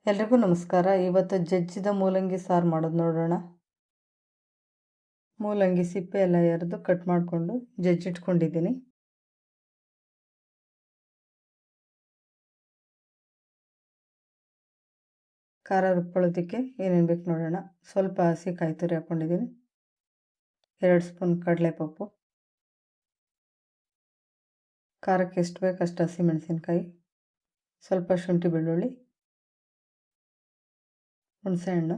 ಎಲ್ರಿಗೂ ನಮಸ್ಕಾರ. ಇವತ್ತು ಜಜ್ಜಿದ ಮೂಲಂಗಿ ಸಾರು ಮಾಡೋದು ನೋಡೋಣ. ಮೂಲಂಗಿ ಸಿಪ್ಪೆ ಎಲ್ಲ ಎರೆದು ಕಟ್ ಮಾಡಿಕೊಂಡು ಜಜ್ಜಿಟ್ಕೊಂಡಿದ್ದೀನಿ. ಖಾರ ರುಬ್ಕೊಳ್ಳೋದಕ್ಕೆ ಏನೇನು ಬೇಕು ನೋಡೋಣ. ಸ್ವಲ್ಪ ಹಸಿಕಾಯಿ ತುರಿ ಹಾಕ್ಕೊಂಡಿದ್ದೀನಿ, 2 ಸ್ಪೂನ್ ಕಡಲೆಪಪ್ಪು, ಖಾರಕ್ಕೆ ಎಷ್ಟು ಬೇಕು ಅಷ್ಟು ಹಸಿಮೆಣಸಿನ್ಕಾಯಿ, ಸ್ವಲ್ಪ ಶುಂಠಿ ಬೆಳ್ಳುಳ್ಳಿ, ಹುಣಸೆಹಣ್ಣು,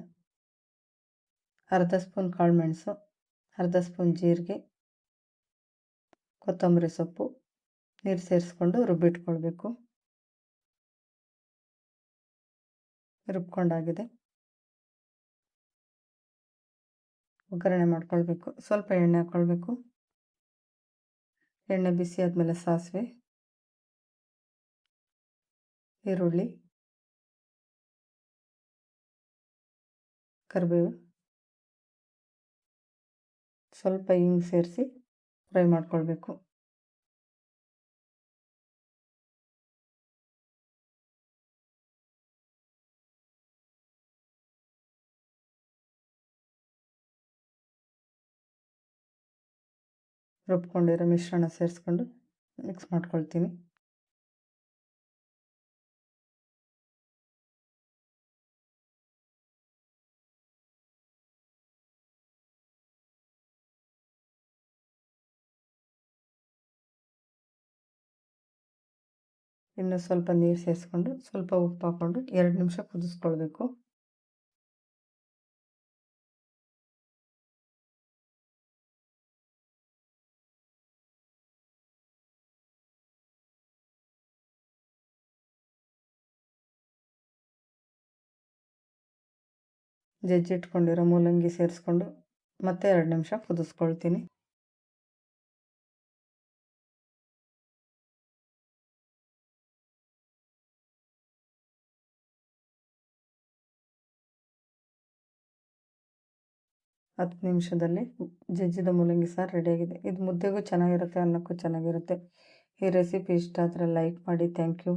ಅರ್ಧ ಸ್ಪೂನ್ ಕಾಳುಮೆಣಸು, ಅರ್ಧ ಸ್ಪೂನ್ ಜೀರಿಗೆ, ಕೊತ್ತಂಬರಿ ಸೊಪ್ಪು, ನೀರು ಸೇರಿಸ್ಕೊಂಡು ರುಬ್ಬಿಟ್ಕೊಳ್ಬೇಕು. ರುಬ್ಕೊಂಡಾಗಿದೆ. ಒಗ್ಗರಣೆ ಮಾಡ್ಕೊಳ್ಬೇಕು. ಸ್ವಲ್ಪ ಎಣ್ಣೆ ಹಾಕ್ಕೊಳ್ಬೇಕು. ಎಣ್ಣೆ ಬಿಸಿ ಆದಮೇಲೆ ಸಾಸಿವೆ, ಈರುಳ್ಳಿ, ಕರಿಬೇವು, ಸ್ವಲ್ಪ ಹಿಂಗೆ ಸೇರಿಸಿ ಫ್ರೈ ಮಾಡ್ಕೊಳ್ಬೇಕು. ರುಬ್ಕೊಂಡಿರೋ ಮಿಶ್ರಣ ಸೇರಿಸ್ಕೊಂಡು ಮಿಕ್ಸ್ ಮಾಡ್ಕೊಳ್ತೀನಿ. ಇನ್ನು ಸ್ವಲ್ಪ ನೀರು ಸೇರಿಸ್ಕೊಂಡು ಸ್ವಲ್ಪ ಉಪ್ಪು ಹಾಕ್ಕೊಂಡು 2 ನಿಮಿಷ ಕುದಿಸ್ಕೊಳ್ಬೇಕು. ಜಜ್ಜಿಟ್ಕೊಂಡಿರೋ ಮೂಲಂಗಿ ಸೇರಿಸ್ಕೊಂಡು ಮತ್ತೆ 2 ನಿಮಿಷ ಕುದಿಸ್ಕೊಳ್ತೀನಿ. ಹತ್ತು ನಿಮಿಷದಲ್ಲಿ ಜಜ್ಜಿದ ಮೂಲಂಗಿ ಸಾರು ರೆಡಿಯಾಗಿದೆ. ಇದು ಮುದ್ದೆಗೂ ಚೆನ್ನಾಗಿರುತ್ತೆ, ಅನ್ನಕ್ಕೂ ಚೆನ್ನಾಗಿರುತ್ತೆ. ಈ ರೆಸಿಪಿ ಇಷ್ಟ ಆದರೆ ಲೈಕ್ ಮಾಡಿ. Thank you.